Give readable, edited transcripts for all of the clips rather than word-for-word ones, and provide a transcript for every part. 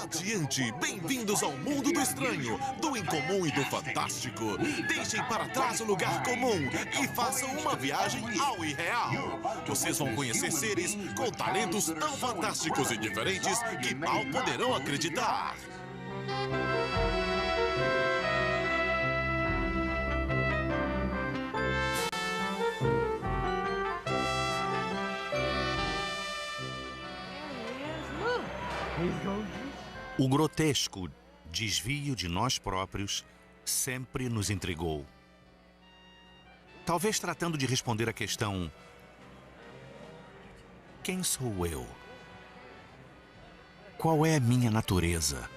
Adiante, bem-vindos ao mundo do estranho, do incomum e do fantástico. Deixem para trás o lugar comum e façam uma viagem ao irreal. Vocês vão conhecer seres com talentos tão fantásticos e diferentes que mal poderão acreditar. O grotesco desvio de nós próprios sempre nos intrigou. Talvez tratando de responder à questão: quem sou eu? Qual é a minha natureza?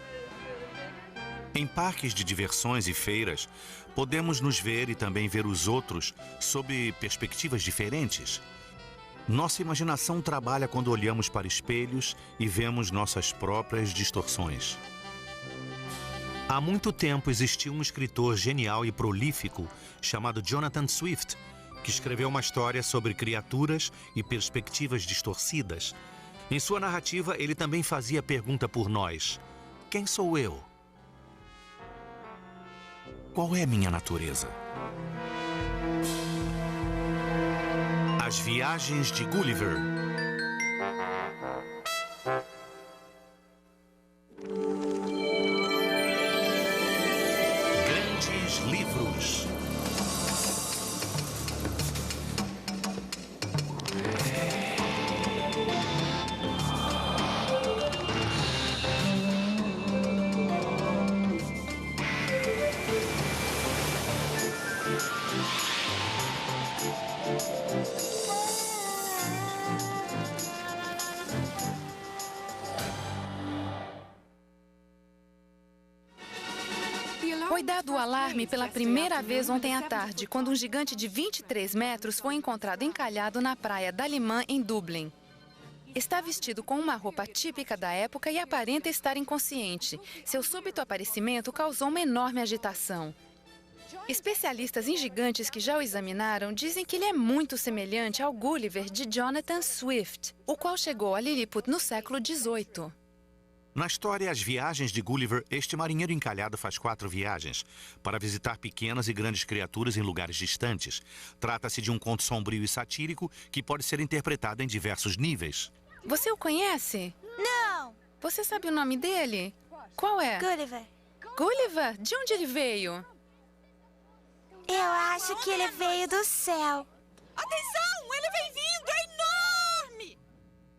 Em parques de diversões e feiras, podemos nos ver e também ver os outros sob perspectivas diferentes. Nossa imaginação trabalha quando olhamos para espelhos e vemos nossas próprias distorções. Há muito tempo existiu um escritor genial e prolífico chamado Jonathan Swift, que escreveu uma história sobre criaturas e perspectivas distorcidas. Em sua narrativa, ele também fazia a pergunta por nós: quem sou eu? Qual é a minha natureza? As Viagens de Gulliver. Grandes livros. Foi dado o alarme pela primeira vez ontem à tarde, quando um gigante de 23 metros foi encontrado encalhado na praia da Limã, em Dublin. Está vestido com uma roupa típica da época e aparenta estar inconsciente. Seu súbito aparecimento causou uma enorme agitação. Especialistas em gigantes que já o examinaram dizem que ele é muito semelhante ao Gulliver de Jonathan Swift, o qual chegou a Lilliput no século XVIII. Na história As Viagens de Gulliver, este marinheiro encalhado faz 4 viagens para visitar pequenas e grandes criaturas em lugares distantes. Trata-se de um conto sombrio e satírico que pode ser interpretado em diversos níveis. Você o conhece? Não! Você sabe o nome dele? Qual é? Gulliver. Gulliver? De onde ele veio? Eu acho que ele veio do céu. Atenção! Ele vem vindo! É enorme!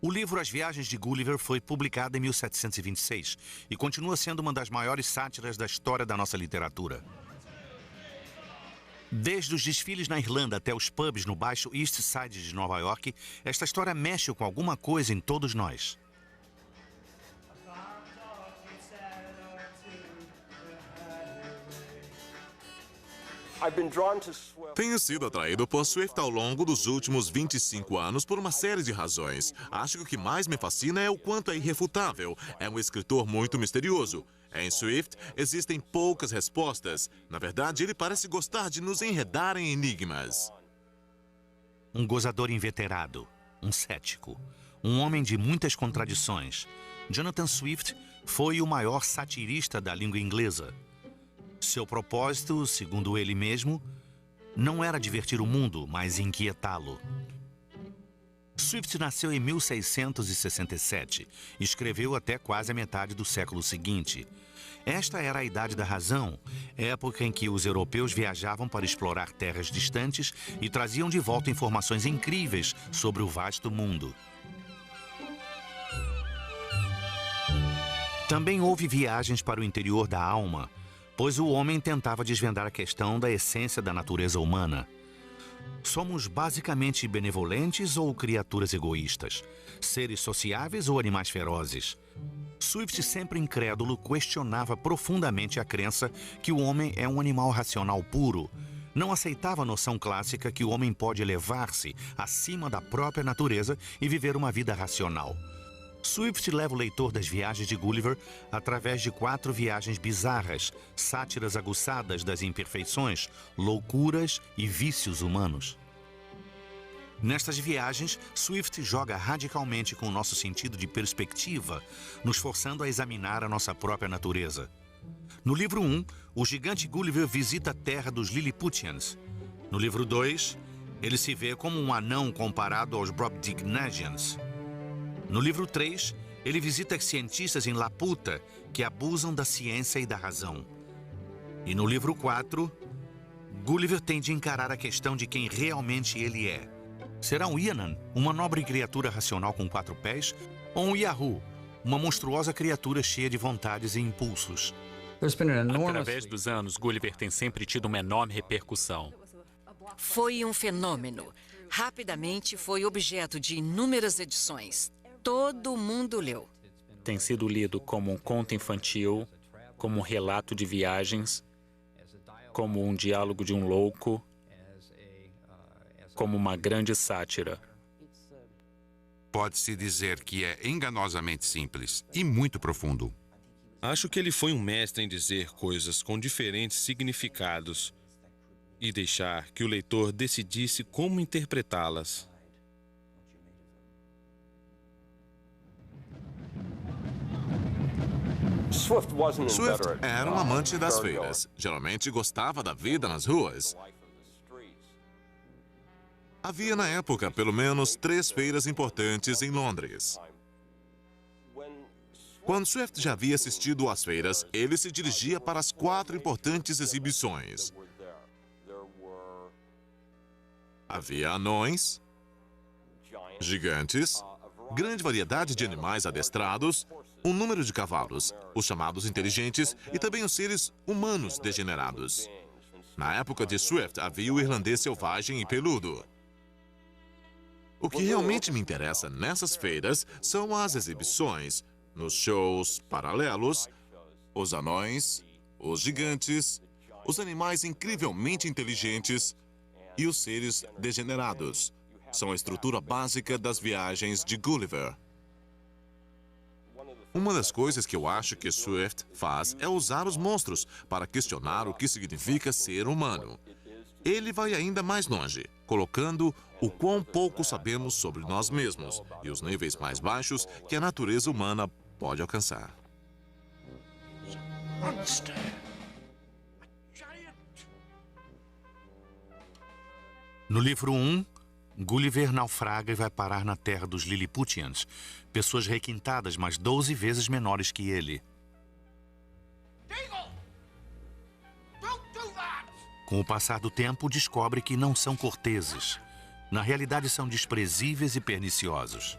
O livro As Viagens de Gulliver foi publicado em 1726 e continua sendo uma das maiores sátiras da história da nossa literatura. Desde os desfiles na Irlanda até os pubs no baixo East Side de Nova York, esta história mexe com alguma coisa em todos nós. Tenho sido atraído por Swift ao longo dos últimos 25 anos por uma série de razões. Acho que o que mais me fascina é o quanto é irrefutável. É um escritor muito misterioso. Em Swift, existem poucas respostas. Na verdade, ele parece gostar de nos enredar em enigmas. Um gozador inveterado, um cético, um homem de muitas contradições. Jonathan Swift foi o maior satirista da língua inglesa. Seu propósito, segundo ele mesmo, não era divertir o mundo, mas inquietá-lo. Swift nasceu em 1667 e escreveu até quase a metade do século seguinte. Esta era a Idade da Razão, época em que os europeus viajavam para explorar terras distantes e traziam de volta informações incríveis sobre o vasto mundo. Também houve viagens para o interior da alma, pois o homem tentava desvendar a questão da essência da natureza humana. Somos basicamente benevolentes ou criaturas egoístas? Seres sociáveis ou animais ferozes? Swift, sempre incrédulo, questionava profundamente a crença que o homem é um animal racional puro. Não aceitava a noção clássica que o homem pode elevar-se acima da própria natureza e viver uma vida racional. Swift leva o leitor das Viagens de Gulliver através de 4 viagens bizarras, sátiras aguçadas das imperfeições, loucuras e vícios humanos. Nestas viagens, Swift joga radicalmente com o nosso sentido de perspectiva, nos forçando a examinar a nossa própria natureza. No livro 1, o gigante Gulliver visita a terra dos Lilliputians. No livro 2, ele se vê como um anão comparado aos Brobdingnagians. No livro 3, ele visita os cientistas em Laputa, que abusam da ciência e da razão. E no livro 4, Gulliver tem de encarar a questão de quem realmente ele é. Será um Ianan, uma nobre criatura racional com 4 pés, ou um Yahoo, uma monstruosa criatura cheia de vontades e impulsos? Através dos anos, Gulliver tem sempre tido uma enorme repercussão. Foi um fenômeno. Rapidamente foi objeto de inúmeras edições. Todo mundo leu. Tem sido lido como um conto infantil, como um relato de viagens, como um diálogo de um louco, como uma grande sátira. Pode-se dizer que é enganosamente simples e muito profundo. Acho que ele foi um mestre em dizer coisas com diferentes significados e deixar que o leitor decidisse como interpretá-las. Swift era um amante das feiras. Geralmente gostava da vida nas ruas. Havia na época pelo menos 3 feiras importantes em Londres. Quando Swift já havia assistido às feiras, ele se dirigia para as 4 importantes exibições. Havia anões, gigantes, grande variedade de animais adestrados, um número de cavalos, os chamados inteligentes e também os seres humanos degenerados. Na época de Swift, havia o irlandês selvagem e peludo. O que realmente me interessa nessas feiras são as exibições, nos shows paralelos, os anões, os gigantes, os animais incrivelmente inteligentes e os seres degenerados. São a estrutura básica das viagens de Gulliver. Uma das coisas que eu acho que Swift faz é usar os monstros para questionar o que significa ser humano. Ele vai ainda mais longe, colocando o quão pouco sabemos sobre nós mesmos e os níveis mais baixos que a natureza humana pode alcançar. No livro 1, Gulliver naufraga e vai parar na terra dos Lilliputians, pessoas requintadas, mas 12 vezes menores que ele. Com o passar do tempo, descobre que não são corteses. Na realidade, são desprezíveis e perniciosos.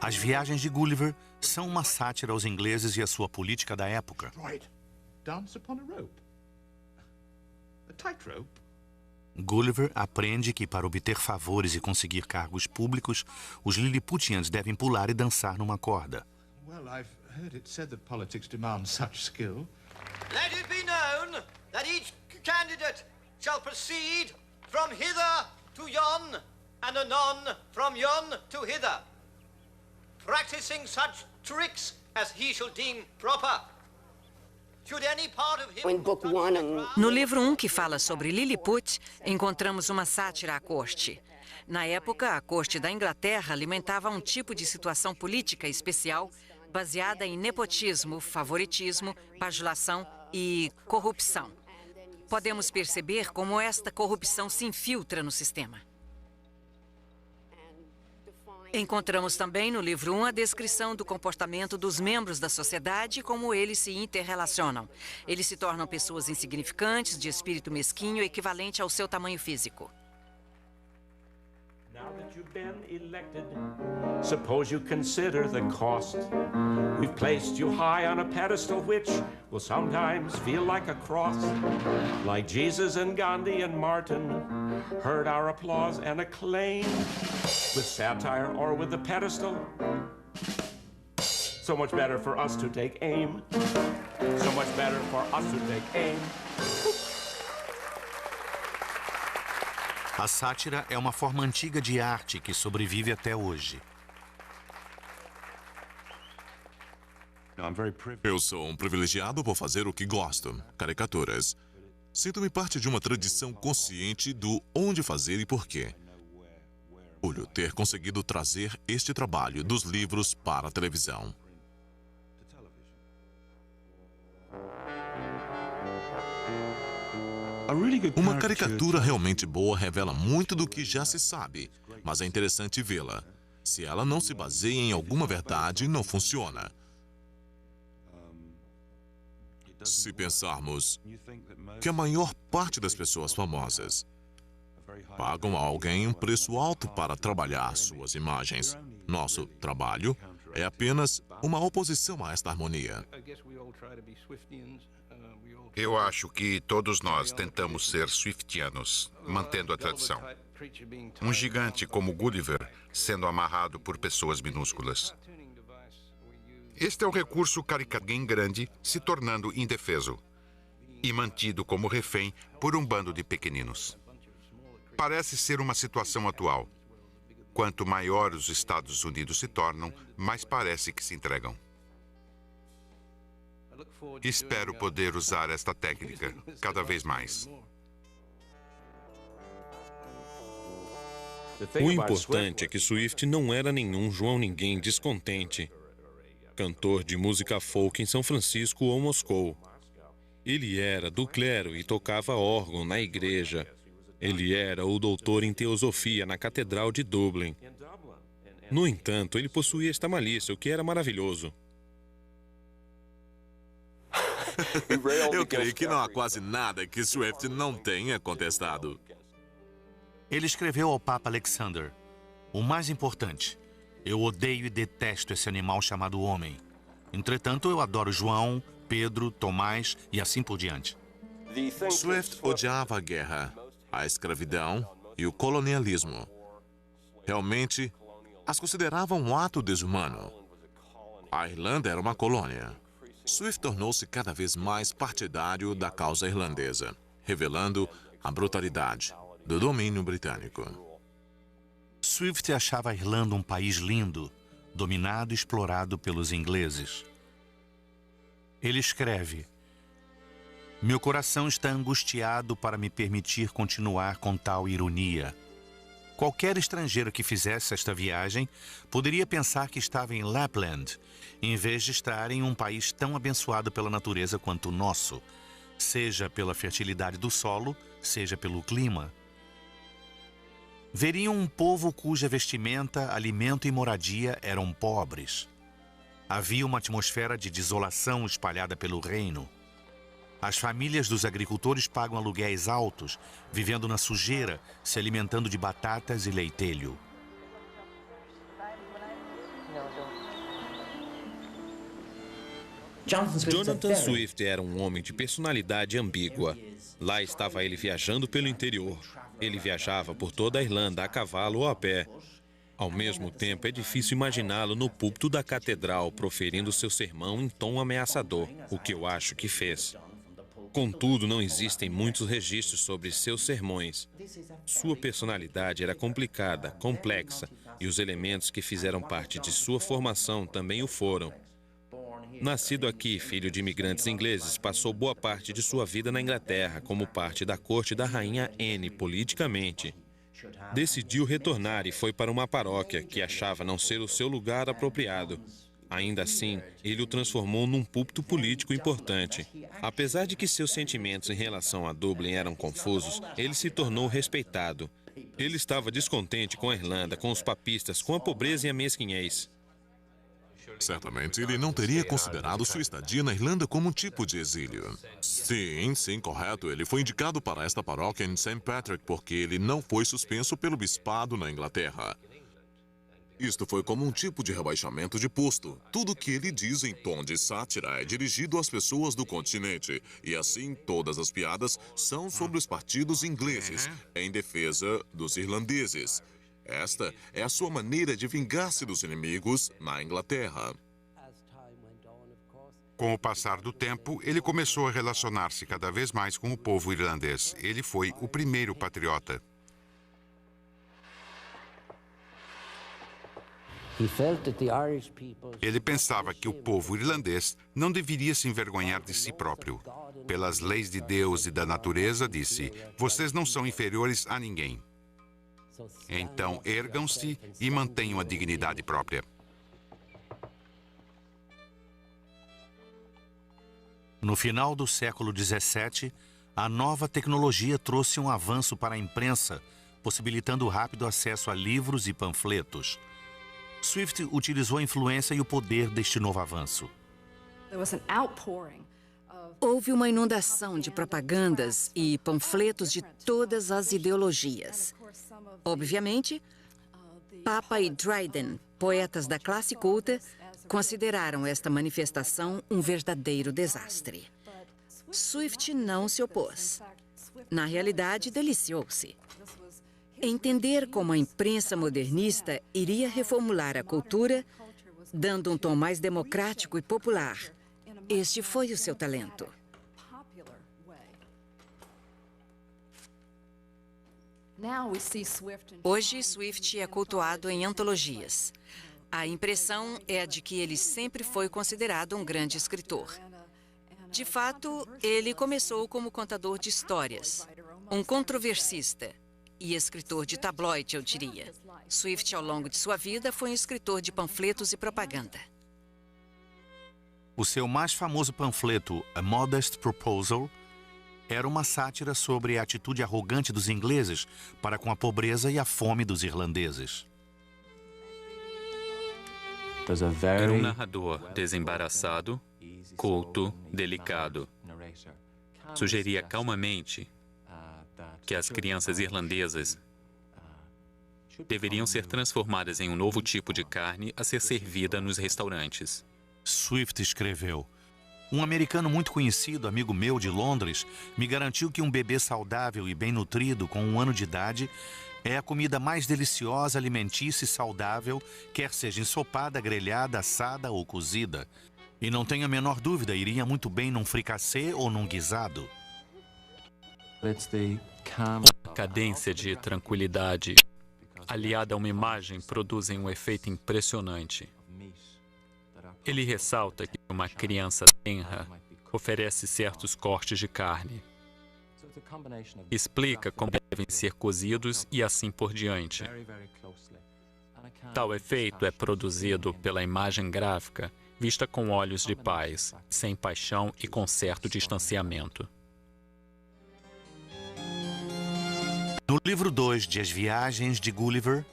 As viagens de Gulliver são uma sátira aos ingleses e à sua política da época. Gulliver aprende que, para obter favores e conseguir cargos públicos, os Lilliputians devem pular e dançar numa corda. I've heard it said that politics demand such skill. Let it be known that each candidate shall proceed from hither to yon, and anon from yon to hither, practicing such tricks as he shall deem proper. No livro 1, que fala sobre Lilliput, encontramos uma sátira à corte. Na época, a corte da Inglaterra alimentava um tipo de situação política especial baseada em nepotismo, favoritismo, bajulação e corrupção. Podemos perceber como esta corrupção se infiltra no sistema. Encontramos também no livro 1 a descrição do comportamento dos membros da sociedade e como eles se interrelacionam. Eles se tornam pessoas insignificantes, de espírito mesquinho, equivalente ao seu tamanho físico. Now that you've been elected, suppose you consider the cost. We've placed you high on a pedestal which will sometimes feel like a cross. Like Jesus and Gandhi and Martin heard our applause and acclaim. With satire or with the pedestal, so much better for us to take aim. So much better for us to take aim. A sátira é uma forma antiga de arte que sobrevive até hoje. Eu sou um privilegiado por fazer o que gosto, caricaturas. Sinto-me parte de uma tradição consciente do onde fazer e por quê. Orgulho ter conseguido trazer este trabalho dos livros para a televisão. Uma caricatura realmente boa revela muito do que já se sabe, mas é interessante vê-la. Se ela não se baseia em alguma verdade, não funciona. Se pensarmos que a maior parte das pessoas famosas pagam a alguém um preço alto para trabalhar suas imagens, nosso trabalho é apenas uma oposição a esta harmonia. Eu acho que todos nós tentamos ser swiftianos, mantendo a tradição. Um gigante como Gulliver sendo amarrado por pessoas minúsculas. Este é um recurso caricato grande se tornando indefeso e mantido como refém por um bando de pequeninos. Parece ser uma situação atual. Quanto maior os Estados Unidos se tornam, mais parece que se entregam. Espero poder usar esta técnica cada vez mais. O importante é que Swift não era nenhum João Ninguém descontente, cantor de música folk em São Francisco ou Moscou. Ele era do clero e tocava órgão na igreja. Ele era o doutor em teosofia na Catedral de Dublin. No entanto, ele possuía esta malícia, o que era maravilhoso. Eu creio que não há quase nada que Swift não tenha contestado. Ele escreveu ao Papa Alexander: o mais importante, eu odeio e detesto esse animal chamado homem. Entretanto, eu adoro João, Pedro, Tomás e assim por diante. Swift odiava a guerra, a escravidão e o colonialismo. Realmente, as considerava um ato desumano. A Irlanda era uma colônia. Swift tornou-se cada vez mais partidário da causa irlandesa, revelando a brutalidade do domínio britânico. Swift achava a Irlanda um país lindo, dominado e explorado pelos ingleses. Ele escreve: meu coração está angustiado para me permitir continuar com tal ironia. Qualquer estrangeiro que fizesse esta viagem poderia pensar que estava em Lapland, em vez de estar em um país tão abençoado pela natureza quanto o nosso, seja pela fertilidade do solo, seja pelo clima. Veriam um povo cuja vestimenta, alimento e moradia eram pobres. Havia uma atmosfera de desolação espalhada pelo reino. As famílias dos agricultores pagam aluguéis altos, vivendo na sujeira, se alimentando de batatas e leitelho. Jonathan Swift era um homem de personalidade ambígua. Lá estava ele viajando pelo interior. Ele viajava por toda a Irlanda a cavalo ou a pé. Ao mesmo tempo, é difícil imaginá-lo no púlpito da catedral proferindo seu sermão em tom ameaçador, o que eu acho que fez. Contudo, não existem muitos registros sobre seus sermões. Sua personalidade era complicada, complexa, e os elementos que fizeram parte de sua formação também o foram. Nascido aqui, filho de imigrantes ingleses, passou boa parte de sua vida na Inglaterra como parte da corte da rainha Anne politicamente. Decidiu retornar e foi para uma paróquia que achava não ser o seu lugar apropriado. Ainda assim, ele o transformou num púlpito político importante. Apesar de que seus sentimentos em relação a Dublin eram confusos, ele se tornou respeitado. Ele estava descontente com a Irlanda, com os papistas, com a pobreza e a mesquinhez. Certamente ele não teria considerado sua estadia na Irlanda como um tipo de exílio. Sim, correto. Ele foi indicado para esta paróquia em St. Patrick porque ele não foi suspenso pelo bispado na Inglaterra. Isto foi como um tipo de rebaixamento de posto. Tudo que ele diz em tom de sátira é dirigido às pessoas do continente. E assim, todas as piadas são sobre os partidos ingleses, em defesa dos irlandeses. Esta é a sua maneira de vingar-se dos inimigos na Inglaterra. Com o passar do tempo, ele começou a relacionar-se cada vez mais com o povo irlandês. Ele foi o primeiro patriota. Ele pensava que o povo irlandês não deveria se envergonhar de si próprio. Pelas leis de Deus e da natureza, disse: vocês não são inferiores a ninguém. Então, ergam-se e mantenham a dignidade própria. No final do século XVII, a nova tecnologia trouxe um avanço para a imprensa, possibilitando o rápido acesso a livros e panfletos. Swift utilizou a influência e o poder deste novo avanço. Houve uma inundação de propagandas e panfletos de todas as ideologias. Obviamente, Papa e Dryden, poetas da classe culta, consideraram esta manifestação um verdadeiro desastre. Swift não se opôs. Na realidade, deliciou-se. Entender como a imprensa modernista iria reformular a cultura, dando um tom mais democrático e popular. Este foi o seu talento. Hoje, Swift é cultuado em antologias. A impressão é a de que ele sempre foi considerado um grande escritor. De fato, ele começou como contador de histórias, um controversista e escritor de tabloide, eu diria. Swift, ao longo de sua vida, foi um escritor de panfletos e propaganda. O seu mais famoso panfleto, A Modest Proposal, era uma sátira sobre a atitude arrogante dos ingleses para com a pobreza e a fome dos irlandeses. Era um narrador desembaraçado, culto, delicado. Sugeria calmamente que as crianças irlandesas deveriam ser transformadas em um novo tipo de carne a ser servida nos restaurantes. Swift escreveu: um americano muito conhecido, amigo meu de Londres, me garantiu que um bebê saudável e bem nutrido com 1 ano de idade é a comida mais deliciosa, alimentícia e saudável, quer seja ensopada, grelhada, assada ou cozida. E não tenho a menor dúvida, iria muito bem num fricassê ou num guisado. Uma cadência de tranquilidade aliada a uma imagem produzem um efeito impressionante. Ele ressalta que uma criança tenra oferece certos cortes de carne. Explica como devem ser cozidos e assim por diante. Tal efeito é produzido pela imagem gráfica, vista com olhos de pais, sem paixão e com certo distanciamento. No livro 2 de As Viagens de Gulliver,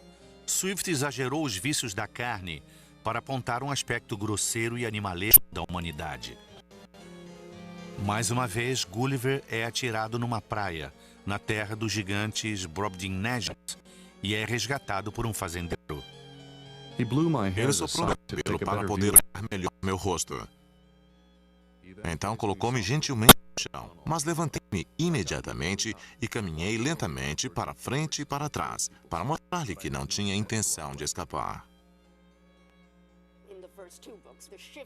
Swift exagerou os vícios da carne para apontar um aspecto grosseiro e animalesco da humanidade. Mais uma vez, Gulliver é atirado numa praia, na terra dos gigantes Brobdingnag, e é resgatado por um fazendeiro. Ele soprou meu cabelo para poder olhar melhor meu rosto. Então colocou-me gentilmente no chão, mas levantei-me imediatamente e caminhei lentamente para frente e para trás, para mostrar-lhe que não tinha intenção de escapar.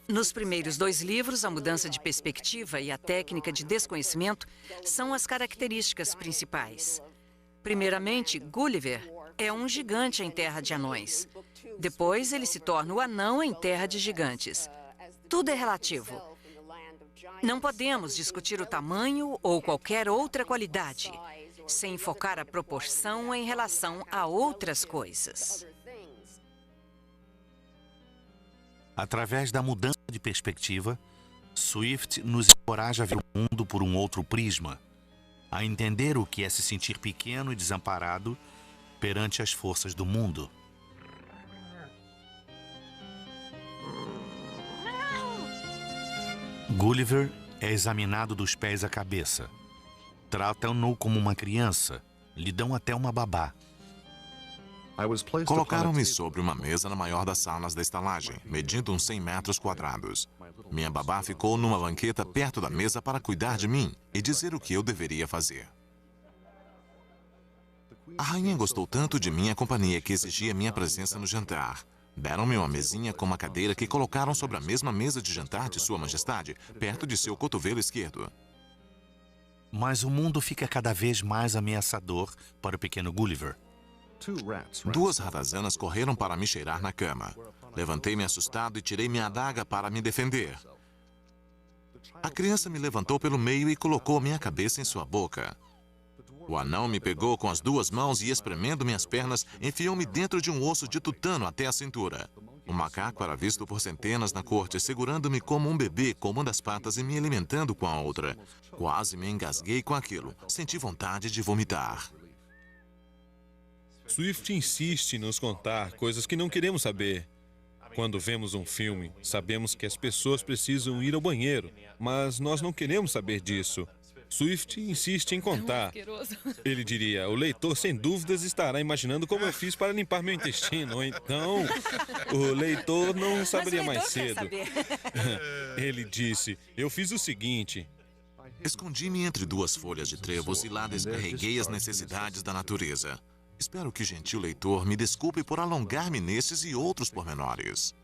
Nos primeiros 2 livros, a mudança de perspectiva e a técnica de desconhecimento são as características principais. Primeiramente, Gulliver é um gigante em terra de anões. Depois, ele se torna o anão em terra de gigantes. Tudo é relativo. Não podemos discutir o tamanho ou qualquer outra qualidade sem focar a proporção em relação a outras coisas. Através da mudança de perspectiva, Swift nos encoraja a ver o mundo por um outro prisma, a entender o que é se sentir pequeno e desamparado perante as forças do mundo. Gulliver é examinado dos pés à cabeça. Tratam-no como uma criança, lhe dão até uma babá. Colocaram-me sobre uma mesa na maior das salas da estalagem, medindo uns 100 metros quadrados. Minha babá ficou numa banqueta perto da mesa para cuidar de mim e dizer o que eu deveria fazer. A rainha gostou tanto de minha companhia que exigia minha presença no jantar. Deram-me uma mesinha com uma cadeira que colocaram sobre a mesma mesa de jantar de Sua Majestade, perto de seu cotovelo esquerdo. Mas o mundo fica cada vez mais ameaçador para o pequeno Gulliver. Duas ratazanas correram para me cheirar na cama. Levantei-me assustado e tirei minha adaga para me defender. A criança me levantou pelo meio e colocou minha cabeça em sua boca. O anão me pegou com as duas mãos e, espremendo minhas pernas, enfiou-me dentro de um osso de tutano até a cintura. O macaco era visto por centenas na corte, segurando-me como um bebê com uma das patas e me alimentando com a outra. Quase me engasguei com aquilo. Senti vontade de vomitar. Swift insiste em nos contar coisas que não queremos saber. Quando vemos um filme, sabemos que as pessoas precisam ir ao banheiro, mas nós não queremos saber disso. Swift insiste em contar. Ele diria, o leitor sem dúvidas estará imaginando como eu fiz para limpar meu intestino. Ou então, o leitor não saberia mais cedo. Ele disse, eu fiz o seguinte. Escondi-me entre duas folhas de trevos e lá descarreguei as necessidades da natureza. Espero que o gentil leitor me desculpe por alongar-me nesses e outros pormenores.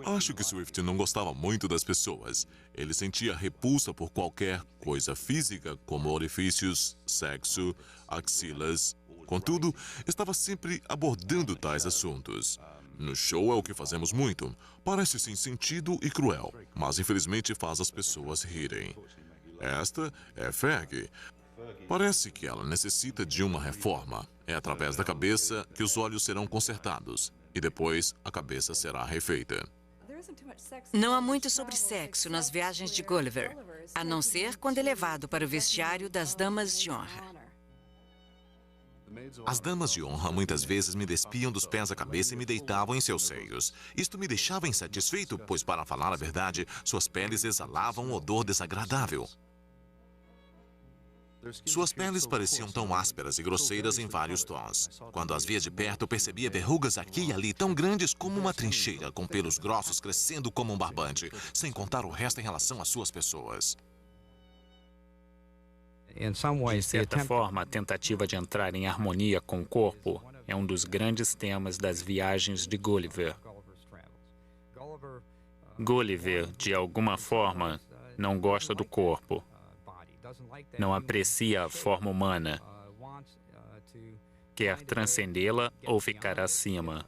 Acho que Swift não gostava muito das pessoas. Ele sentia repulsa por qualquer coisa física, como orifícios, sexo, axilas. Contudo, estava sempre abordando tais assuntos. No show é o que fazemos muito. Parece sem sentido e cruel, mas infelizmente faz as pessoas rirem. Esta é Fergie. Parece que ela necessita de uma reforma. É através da cabeça que os olhos serão consertados. E depois a cabeça será refeita. Não há muito sobre sexo nas viagens de Gulliver, a não ser quando é levado para o vestiário das damas de honra. As damas de honra muitas vezes me despiam dos pés à cabeça e me deitavam em seus seios. Isto me deixava insatisfeito, pois, para falar a verdade, suas peles exalavam um odor desagradável. Suas peles pareciam tão ásperas e grosseiras em vários tons. Quando as via de perto, percebia verrugas aqui e ali tão grandes como uma trincheira, com pelos grossos crescendo como um barbante, sem contar o resto em relação às suas pessoas. De certa forma, a tentativa de entrar em harmonia com o corpo é um dos grandes temas das viagens de Gulliver. Gulliver, de alguma forma, não gosta do corpo. Não aprecia a forma humana. Quer transcendê-la ou ficar acima.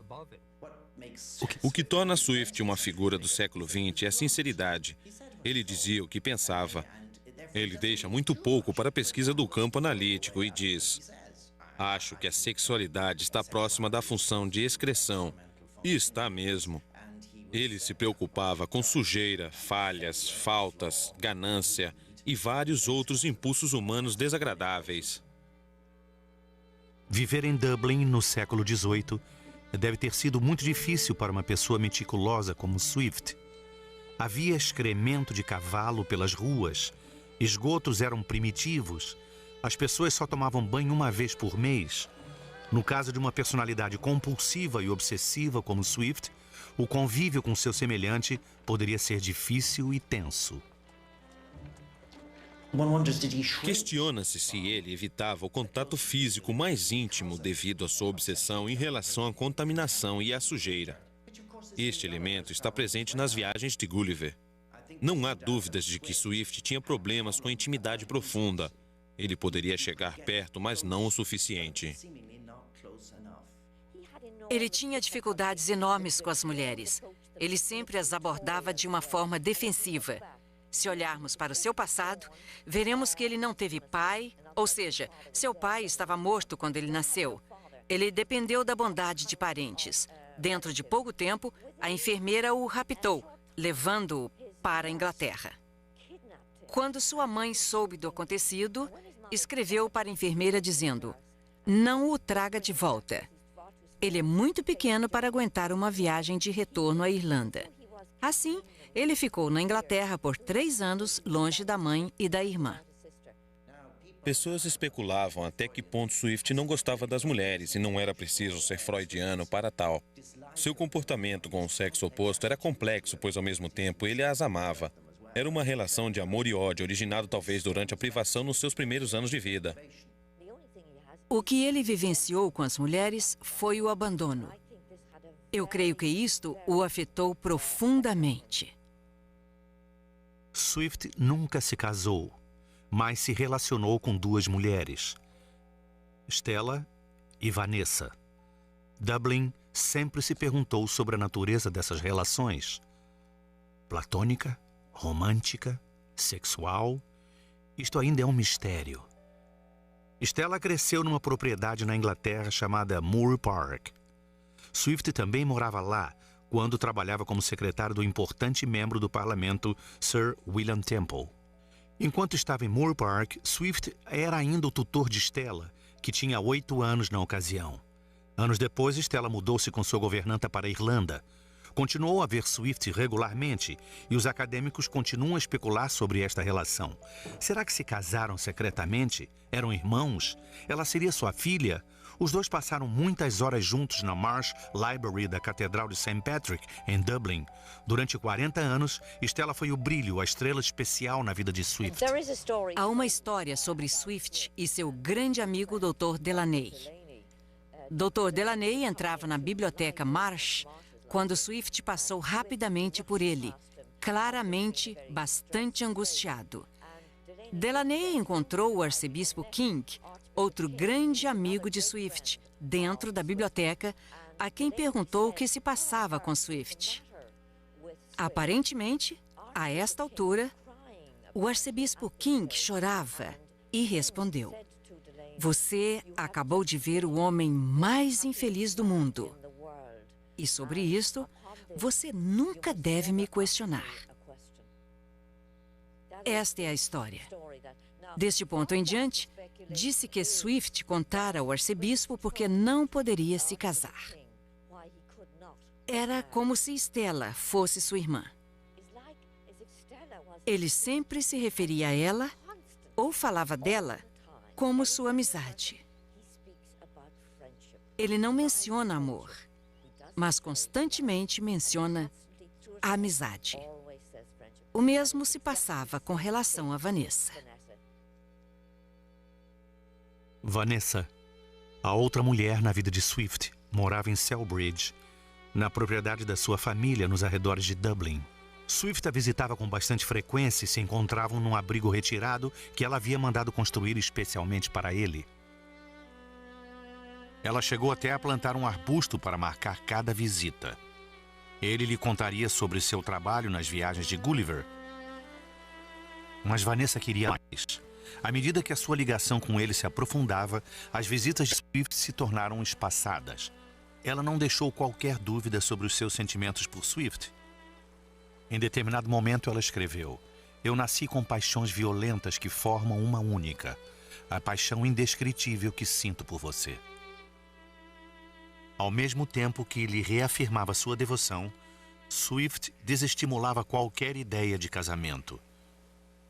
O que torna Swift uma figura do século XX é a sinceridade. Ele dizia o que pensava. Ele deixa muito pouco para a pesquisa do campo analítico e diz: acho que a sexualidade está próxima da função de excreção. E está mesmo. Ele se preocupava com sujeira, falhas, faltas, ganância e vários outros impulsos humanos desagradáveis. Viver em Dublin no século XVIII deve ter sido muito difícil para uma pessoa meticulosa como Swift. Havia excremento de cavalo pelas ruas, esgotos eram primitivos, as pessoas só tomavam banho uma vez por mês. No caso de uma personalidade compulsiva e obsessiva como Swift, o convívio com seu semelhante poderia ser difícil e tenso. Questiona-se se ele evitava o contato físico mais íntimo devido à sua obsessão em relação à contaminação e à sujeira. Este elemento está presente nas viagens de Gulliver. Não há dúvidas de que Swift tinha problemas com a intimidade profunda. Ele poderia chegar perto, mas não o suficiente. Ele tinha dificuldades enormes com as mulheres. Ele sempre as abordava de uma forma defensiva. Se olharmos para o seu passado, veremos que ele não teve pai, ou seja, seu pai estava morto quando ele nasceu. Ele dependeu da bondade de parentes. Dentro de pouco tempo, a enfermeira o raptou, levando-o para a Inglaterra. Quando sua mãe soube do acontecido, escreveu para a enfermeira dizendo: não o traga de volta. Ele é muito pequeno para aguentar uma viagem de retorno à Irlanda. Assim, ele ficou na Inglaterra por 3 anos, longe da mãe e da irmã. Pessoas especulavam até que ponto Swift não gostava das mulheres e não era preciso ser freudiano para tal. Seu comportamento com o sexo oposto era complexo, pois ao mesmo tempo ele as amava. Era uma relação de amor e ódio, originado talvez durante a privação nos seus primeiros anos de vida. O que ele vivenciou com as mulheres foi o abandono. Eu creio que isto o afetou profundamente. Swift nunca se casou, mas se relacionou com 2 mulheres, Stella e Vanessa. Dublin sempre se perguntou sobre a natureza dessas relações. Platônica, romântica, sexual, isto ainda é um mistério. Stella cresceu numa propriedade na Inglaterra chamada Moor Park. Swift também morava lá quando trabalhava como secretário do importante membro do parlamento Sir William Temple. Enquanto estava em Moor Park, Swift era ainda o tutor de Stella, que tinha 8 anos na ocasião. Anos depois, Stella mudou-se com sua governanta para a Irlanda. Continuou a ver Swift regularmente e os acadêmicos continuam a especular sobre esta relação. Será que se casaram secretamente? Eram irmãos? Ela seria sua filha? Os dois passaram muitas horas juntos na Marsh Library da Catedral de St. Patrick, em Dublin. Durante 40 anos, Stella foi o brilho, a estrela especial na vida de Swift. Há uma história sobre Swift e seu grande amigo Dr. Delaney. Dr. Delaney entrava na biblioteca Marsh quando Swift passou rapidamente por ele, claramente bastante angustiado. Delaney encontrou o arcebispo King, outro grande amigo de Swift, dentro da biblioteca, a quem perguntou o que se passava com Swift. Aparentemente, a esta altura, o arcebispo King chorava e respondeu: "Você acabou de ver o homem mais infeliz do mundo. E sobre isto, você nunca deve me questionar." Esta é a história. Deste ponto em diante, disse que Swift contara ao arcebispo porque não poderia se casar. Era como se Stella fosse sua irmã. Ele sempre se referia a ela ou falava dela como sua amizade. Ele não menciona amor, mas constantemente menciona a amizade. O mesmo se passava com relação a Vanessa. Vanessa, a outra mulher na vida de Swift, morava em Selbridge, na propriedade da sua família nos arredores de Dublin. Swift a visitava com bastante frequência e se encontravam num abrigo retirado que ela havia mandado construir especialmente para ele. Ela chegou até a plantar um arbusto para marcar cada visita. Ele lhe contaria sobre seu trabalho nas viagens de Gulliver. Mas Vanessa queria mais. À medida que a sua ligação com ele se aprofundava, as visitas de Swift se tornaram espaçadas. Ela não deixou qualquer dúvida sobre os seus sentimentos por Swift. Em determinado momento ela escreveu: "Eu nasci com paixões violentas que formam uma única, a paixão indescritível que sinto por você." Ao mesmo tempo que lhe reafirmava sua devoção, Swift desestimulava qualquer ideia de casamento.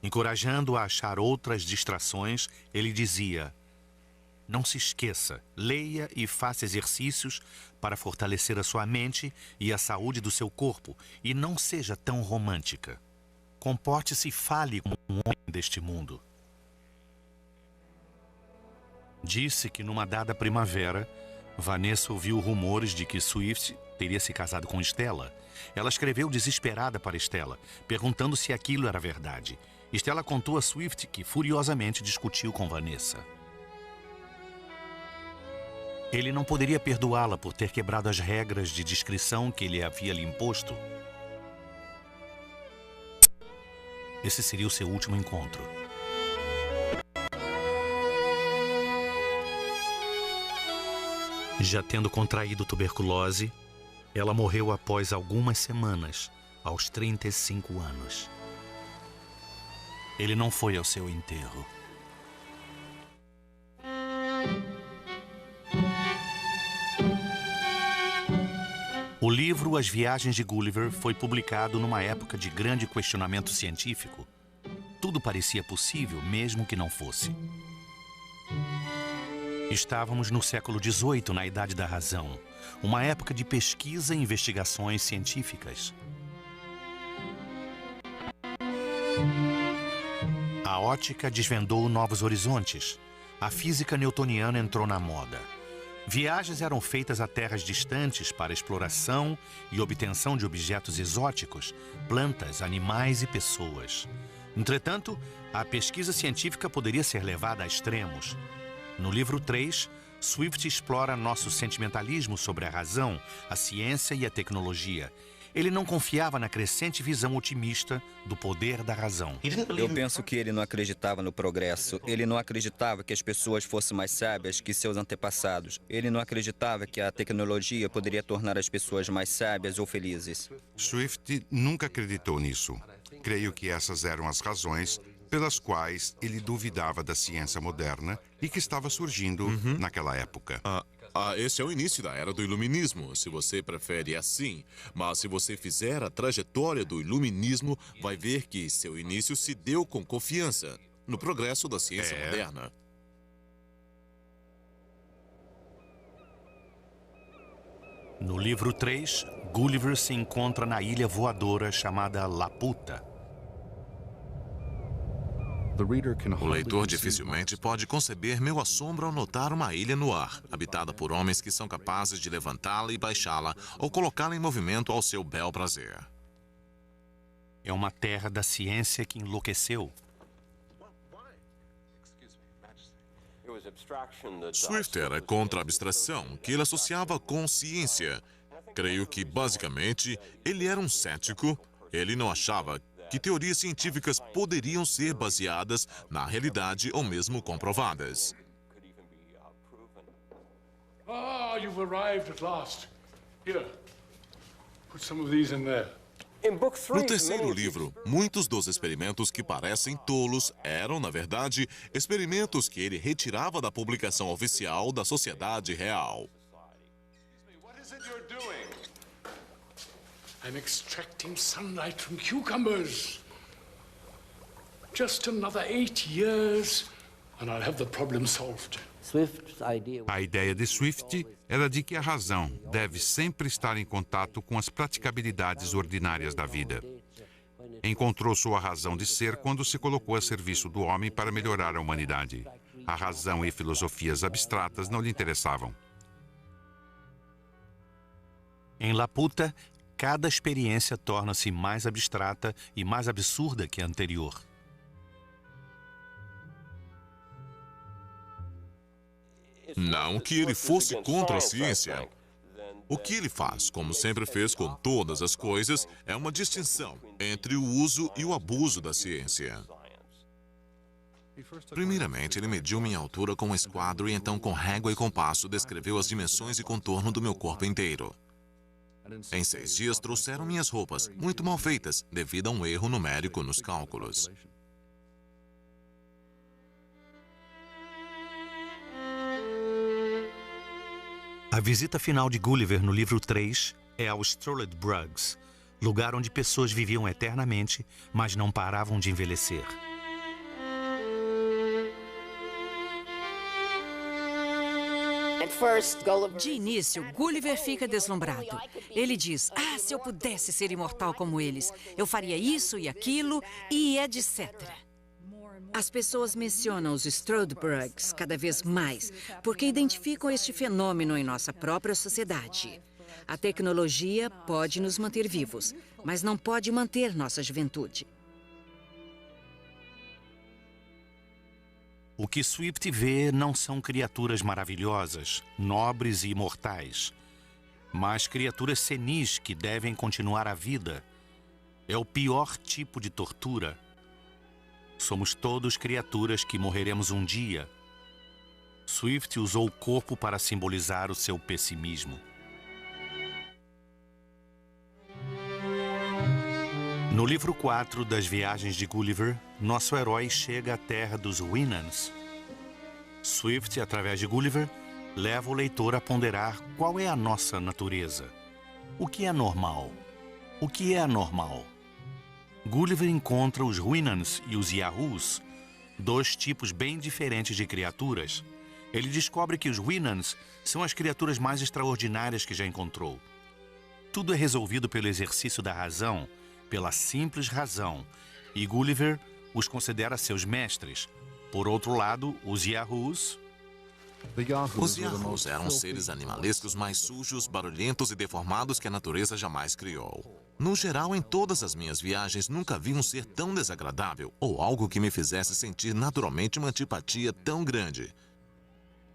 Encorajando-a a achar outras distrações, ele dizia: "Não se esqueça, leia e faça exercícios para fortalecer a sua mente e a saúde do seu corpo, e não seja tão romântica. Comporte-se e fale como um homem deste mundo." Disse que numa dada primavera, Vanessa ouviu rumores de que Swift teria se casado com Stella. Ela escreveu desesperada para Stella, perguntando se aquilo era verdade. Stella contou a Swift que furiosamente discutiu com Vanessa. Ele não poderia perdoá-la por ter quebrado as regras de discrição que ele havia lhe imposto. Esse seria o seu último encontro. Já tendo contraído tuberculose, ela morreu após algumas semanas, aos 35 anos. Ele não foi ao seu enterro. O livro As Viagens de Gulliver foi publicado numa época de grande questionamento científico. Tudo parecia possível, mesmo que não fosse. Estávamos no século XVIII, na Idade da Razão, uma época de pesquisa e investigações científicas. A ótica desvendou novos horizontes. A física newtoniana entrou na moda. Viagens eram feitas a terras distantes para exploração e obtenção de objetos exóticos, plantas, animais e pessoas. Entretanto, a pesquisa científica poderia ser levada a extremos. No livro 3, Swift explora nosso sentimentalismo sobre a razão, a ciência e a tecnologia. Ele não confiava na crescente visão otimista do poder da razão. Eu penso que ele não acreditava no progresso. Ele não acreditava que as pessoas fossem mais sábias que seus antepassados. Ele não acreditava que a tecnologia poderia tornar as pessoas mais sábias ou felizes. Swift nunca acreditou nisso. Creio que essas eram as razões pelas quais ele duvidava da ciência moderna e que estava surgindo naquela época. Esse é o início da era do iluminismo, se você prefere assim. Mas se você fizer a trajetória do iluminismo, vai ver que seu início se deu com confiança no progresso da ciência moderna. No livro 3, Gulliver se encontra na ilha voadora chamada Laputa. O leitor dificilmente pode conceber meu assombro ao notar uma ilha no ar, habitada por homens que são capazes de levantá-la e baixá-la, ou colocá-la em movimento ao seu bel prazer. É uma terra da ciência que enlouqueceu. Swift era contra a abstração, que ele associava com ciência. Creio que, basicamente, ele era um cético. Ele não achava que teorias científicas poderiam ser baseadas na realidade ou mesmo comprovadas. You've arrived at last. Here, put some of these in there. No terceiro livro, muitos dos experimentos que parecem tolos eram, na verdade, experimentos que ele retirava da publicação oficial da Sociedade Real. I'm extracting sunlight from cucumbers. Just another 8 years and I'll have the problem solved. A ideia de Swift era de que a razão deve sempre estar em contato com as praticabilidades ordinárias da vida. Encontrou sua razão de ser quando se colocou a serviço do homem para melhorar a humanidade. A razão e filosofias abstratas não lhe interessavam. Em Laputa, cada experiência torna-se mais abstrata e mais absurda que a anterior. Não que ele fosse contra a ciência. O que ele faz, como sempre fez com todas as coisas, é uma distinção entre o uso e o abuso da ciência. Primeiramente, ele mediu minha altura com um esquadro e então, com régua e compasso, descreveu as dimensões e contorno do meu corpo inteiro. Em 6 dias, trouxeram minhas roupas, muito mal feitas, devido a um erro numérico nos cálculos. A visita final de Gulliver no livro 3 é ao Strolled Brugs, lugar onde pessoas viviam eternamente, mas não paravam de envelhecer. De início, Gulliver fica deslumbrado. Ele diz, se eu pudesse ser imortal como eles, eu faria isso e aquilo e etc. As pessoas mencionam os Strodebergs cada vez mais, porque identificam este fenômeno em nossa própria sociedade. A tecnologia pode nos manter vivos, mas não pode manter nossa juventude. O que Swift vê não são criaturas maravilhosas, nobres e imortais, mas criaturas senis que devem continuar a vida. É o pior tipo de tortura. Somos todos criaturas que morreremos um dia. Swift usou o corpo para simbolizar o seu pessimismo. No livro 4 das Viagens de Gulliver, nosso herói chega à terra dos Winans. Swift, através de Gulliver, leva o leitor a ponderar qual é a nossa natureza. O que é normal? O que é anormal? Gulliver encontra os Winans e os Yahoos, 2 tipos bem diferentes de criaturas. Ele descobre que os Winans são as criaturas mais extraordinárias que já encontrou. Tudo é resolvido pelo exercício da razão, pela simples razão, e Gulliver os considera seus mestres. Por outro lado, os Yahoos... Os Yahoos eram seres animalescos mais sujos, barulhentos e deformados que a natureza jamais criou. No geral, em todas as minhas viagens, nunca vi um ser tão desagradável ou algo que me fizesse sentir naturalmente uma antipatia tão grande.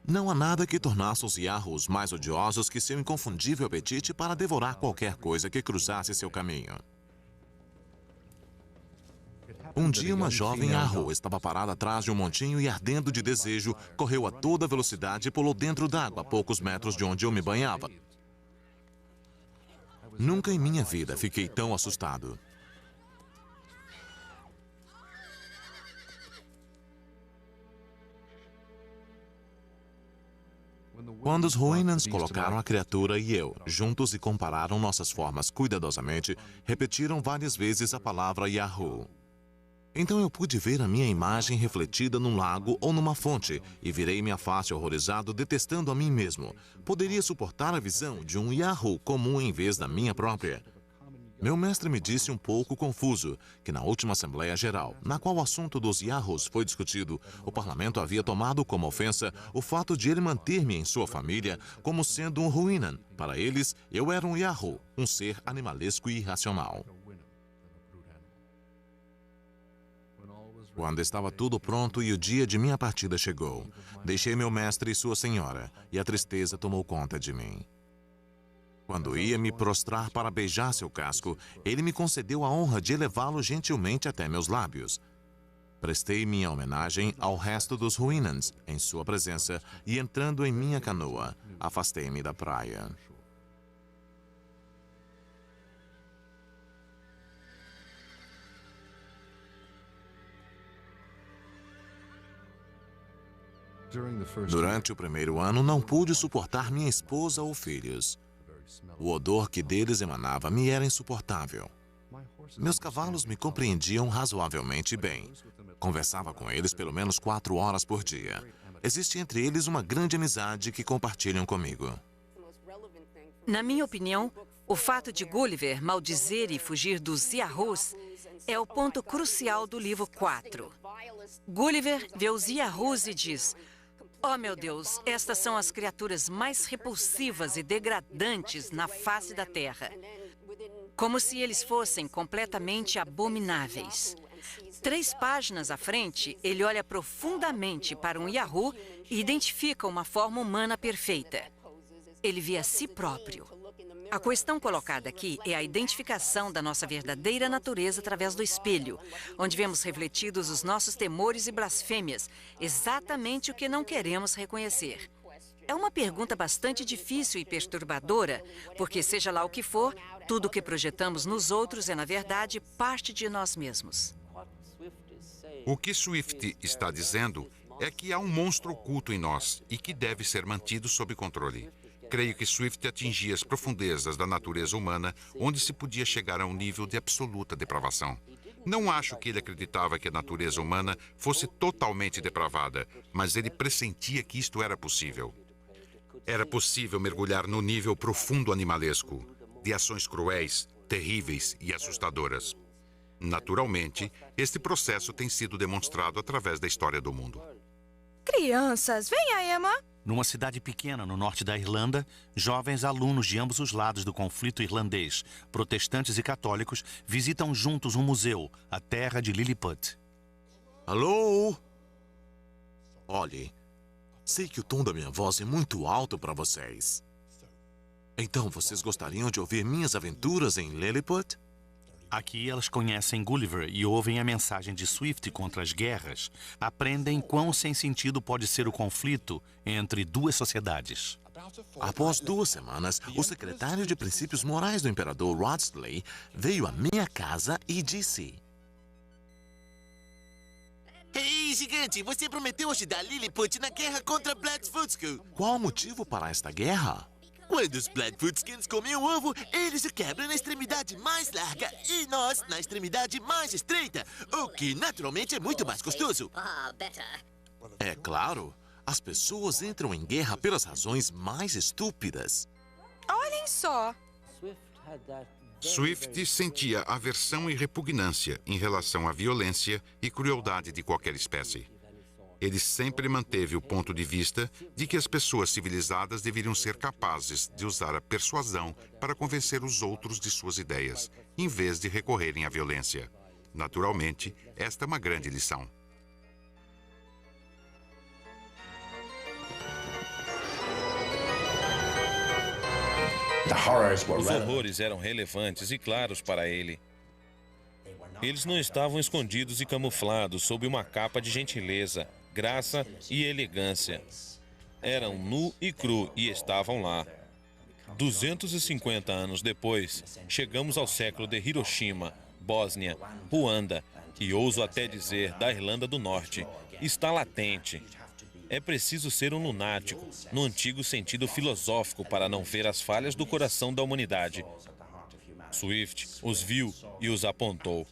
Não há nada que tornasse os Yahoos mais odiosos que seu inconfundível apetite para devorar qualquer coisa que cruzasse seu caminho. Um dia, uma jovem Yahoo estava parada atrás de um montinho e, ardendo de desejo, correu a toda velocidade e pulou dentro d'água a poucos metros de onde eu me banhava. Nunca em minha vida fiquei tão assustado. Quando os Houyhnhnms colocaram a criatura e eu juntos e compararam nossas formas cuidadosamente, repetiram várias vezes a palavra Yahoo. Então eu pude ver a minha imagem refletida num lago ou numa fonte e virei minha face horrorizado, detestando a mim mesmo. Poderia suportar a visão de um Yahoo comum em vez da minha própria. Meu mestre me disse um pouco confuso que na última Assembleia Geral, na qual o assunto dos Yahoos foi discutido, o parlamento havia tomado como ofensa o fato de ele manter-me em sua família como sendo um Houyhnhnm. Para eles, eu era um Yahoo, um ser animalesco e irracional. Quando estava tudo pronto e o dia de minha partida chegou, deixei meu mestre e sua senhora, e a tristeza tomou conta de mim. Quando ia me prostrar para beijar seu casco, ele me concedeu a honra de elevá-lo gentilmente até meus lábios. Prestei minha homenagem ao resto dos Houyhnhnms em sua presença e, entrando em minha canoa, afastei-me da praia. Durante o primeiro ano, não pude suportar minha esposa ou filhos. O odor que deles emanava me era insuportável. Meus cavalos me compreendiam razoavelmente bem. Conversava com eles pelo menos 4 horas por dia. Existe entre eles uma grande amizade que compartilham comigo. Na minha opinião, o fato de Gulliver maldizer e fugir dos Yahoos é o ponto crucial do livro 4. Gulliver vê os Yahoos e diz: "Oh, meu Deus, estas são as criaturas mais repulsivas e degradantes na face da Terra." Como se eles fossem completamente abomináveis. 3 páginas à frente, ele olha profundamente para um Yahoo e identifica uma forma humana perfeita. Ele vê a si próprio. A questão colocada aqui é a identificação da nossa verdadeira natureza através do espelho, onde vemos refletidos os nossos temores e blasfêmias, exatamente o que não queremos reconhecer. É uma pergunta bastante difícil e perturbadora, porque seja lá o que for, tudo o que projetamos nos outros é, na verdade, parte de nós mesmos. O que Swift está dizendo é que há um monstro oculto em nós e que deve ser mantido sob controle. Creio que Swift atingia as profundezas da natureza humana, onde se podia chegar a um nível de absoluta depravação. Não acho que ele acreditava que a natureza humana fosse totalmente depravada, mas ele pressentia que isto era possível. Era possível mergulhar no nível profundo animalesco, de ações cruéis, terríveis e assustadoras. Naturalmente, este processo tem sido demonstrado através da história do mundo. Crianças, venha, Emma. Numa cidade pequena no norte da Irlanda, jovens alunos de ambos os lados do conflito irlandês, protestantes e católicos, visitam juntos um museu, a terra de Lilliput. Alô? Olhe, sei que o tom da minha voz é muito alto para vocês. Então, vocês gostariam de ouvir minhas aventuras em Lilliput? Aqui elas conhecem Gulliver e ouvem a mensagem de Swift contra as guerras. Aprendem quão sem sentido pode ser o conflito entre 2 sociedades. Após 2 semanas, o secretário de Princípios Morais do Imperador Wriothesley veio à minha casa e disse: Ei, gigante, você prometeu ajudar Lilliput na guerra contra Blackfootskins. Qual o motivo para esta guerra? Quando os Blackfootskins comem o ovo, eles se quebram na extremidade mais larga e nós na extremidade mais estreita, o que naturalmente é muito mais gostoso. É claro, as pessoas entram em guerra pelas razões mais estúpidas. Olhem só. Swift sentia aversão e repugnância em relação à violência e crueldade de qualquer espécie. Ele sempre manteve o ponto de vista de que as pessoas civilizadas deveriam ser capazes de usar a persuasão para convencer os outros de suas ideias, em vez de recorrerem à violência. Naturalmente, esta é uma grande lição. Os horrores eram relevantes e claros para ele. Eles não estavam escondidos e camuflados sob uma capa de gentileza, graça e elegância. Eram nu e cru e estavam lá. 250 anos depois, chegamos ao século de Hiroshima, Bósnia, Ruanda e ouso até dizer da Irlanda do Norte. Está latente. É preciso ser um lunático, no antigo sentido filosófico, para não ver as falhas do coração da humanidade. Swift os viu e os apontou.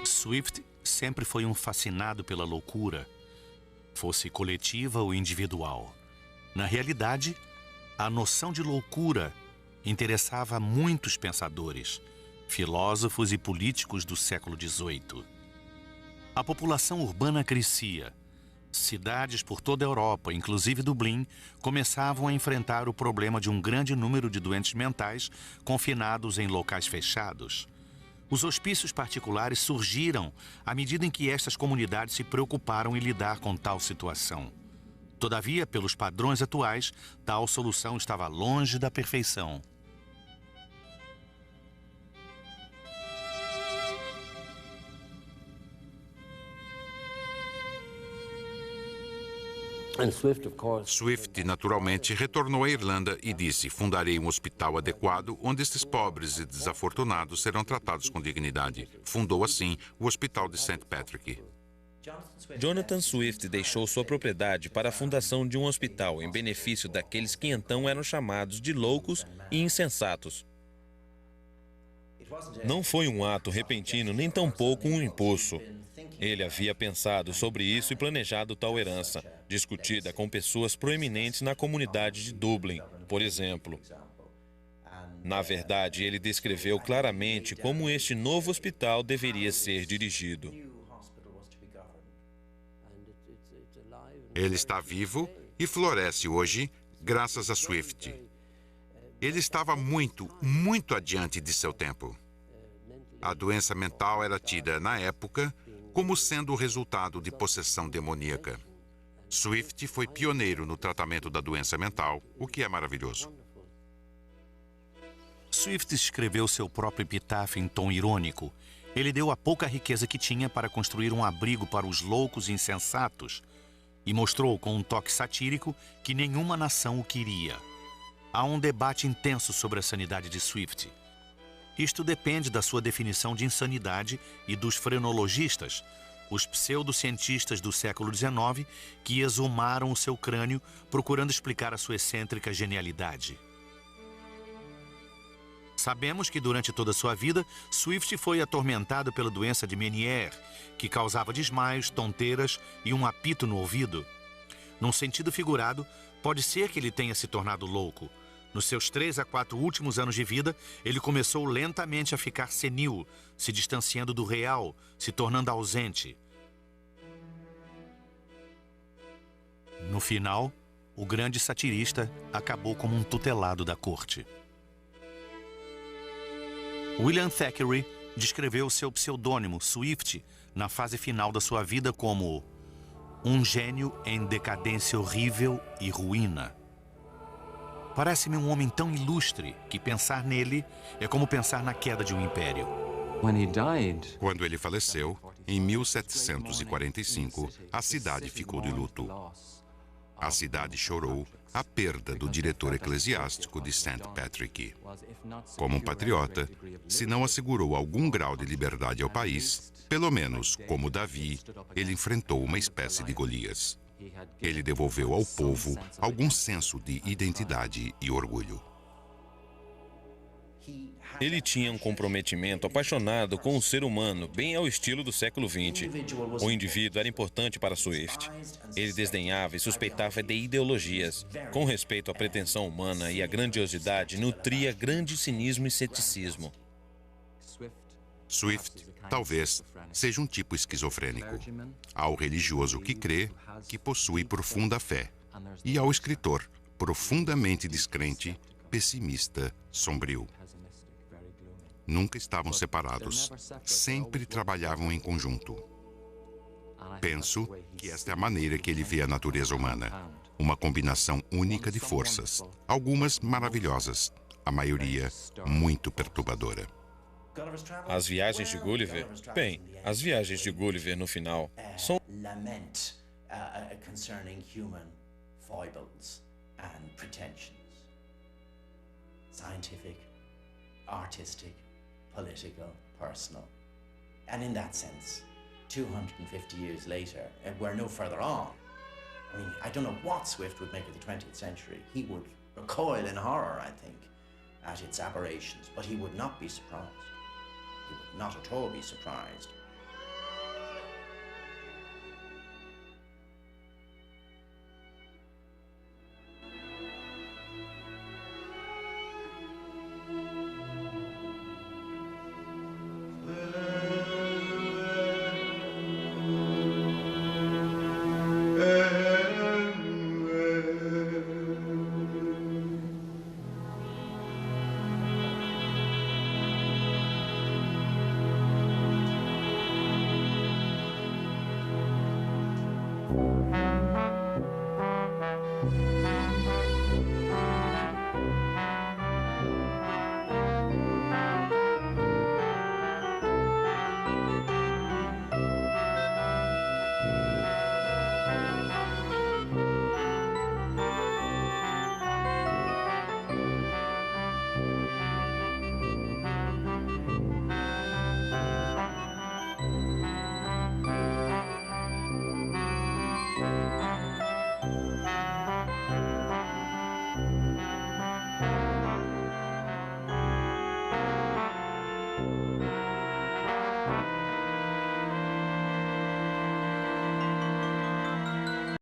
Swift sempre foi um fascinado pela loucura, fosse coletiva ou individual. Na realidade, a noção de loucura interessava muitos pensadores, filósofos e políticos do século XVIII. A população urbana crescia. Cidades por toda a Europa, inclusive Dublin, começavam a enfrentar o problema de um grande número de doentes mentais confinados em locais fechados. Os hospícios particulares surgiram à medida em que estas comunidades se preocuparam em lidar com tal situação. Todavia, pelos padrões atuais, tal solução estava longe da perfeição. Swift, naturalmente, retornou à Irlanda e disse: fundarei um hospital adequado onde estes pobres e desafortunados serão tratados com dignidade. Fundou, assim, o Hospital de St. Patrick. Jonathan Swift deixou sua propriedade para a fundação de um hospital em benefício daqueles que então eram chamados de loucos e insensatos. Não foi um ato repentino, nem tampouco um impulso. Ele havia pensado sobre isso e planejado tal herança, discutida com pessoas proeminentes na comunidade de Dublin, por exemplo. Na verdade, ele descreveu claramente como este novo hospital deveria ser dirigido. Ele está vivo e floresce hoje, graças a Swift. Ele estava muito adiante de seu tempo. A doença mental era tida, na época, como sendo o resultado de possessão demoníaca. Swift foi pioneiro no tratamento da doença mental, o que é maravilhoso. Swift escreveu seu próprio epitáfio em tom irônico. Ele deu a pouca riqueza que tinha para construir um abrigo para os loucos e insensatos e mostrou com um toque satírico que nenhuma nação o queria. Há um debate intenso sobre a sanidade de Swift. Isto depende da sua definição de insanidade e dos frenologistas, os pseudocientistas do século XIX que exumaram o seu crânio procurando explicar a sua excêntrica genialidade. Sabemos que durante toda a sua vida, Swift foi atormentado pela doença de Meniere, que causava desmaios, tonteiras e um apito no ouvido. Num sentido figurado, pode ser que ele tenha se tornado louco. Nos seus 3 a 4 últimos anos de vida, ele começou lentamente a ficar senil, se distanciando do real, se tornando ausente. No final, o grande satirista acabou como um tutelado da corte. William Thackeray descreveu seu pseudônimo, Swift, na fase final da sua vida como um gênio em decadência horrível e ruína. Parece-me um homem tão ilustre que pensar nele é como pensar na queda de um império. Quando ele faleceu, em 1745, a cidade ficou de luto. A cidade chorou a perda do diretor eclesiástico de St. Patrick. Como um patriota, se não assegurou algum grau de liberdade ao país, pelo menos, como Davi, ele enfrentou uma espécie de Golias. Ele devolveu ao povo algum senso de identidade e orgulho. Ele tinha um comprometimento apaixonado com o ser humano, bem ao estilo do século XX. O indivíduo era importante para Swift. Ele desdenhava e suspeitava de ideologias. Com respeito à pretensão humana e à grandiosidade, nutria grande cinismo e ceticismo. Swift, talvez, seja um tipo esquizofrênico. Ao religioso que crê, que possui profunda fé. E ao escritor, profundamente descrente, pessimista, sombrio. Nunca estavam separados. Sempre trabalhavam em conjunto. Penso que esta é a maneira que ele vê a natureza humana. Uma combinação única de forças. Algumas maravilhosas. A maioria muito perturbadora. As viagens de Gulliver? Bem, as viagens de Gulliver no final são concerning human foibles and pretensions. Scientific, artistic, political, personal. And in that sense, 250 years later, we're no further on. I mean, I don't know what Swift would make of the 20th century. He would recoil in horror, I think, at its aberrations, but he would not be surprised. He would not at all be surprised.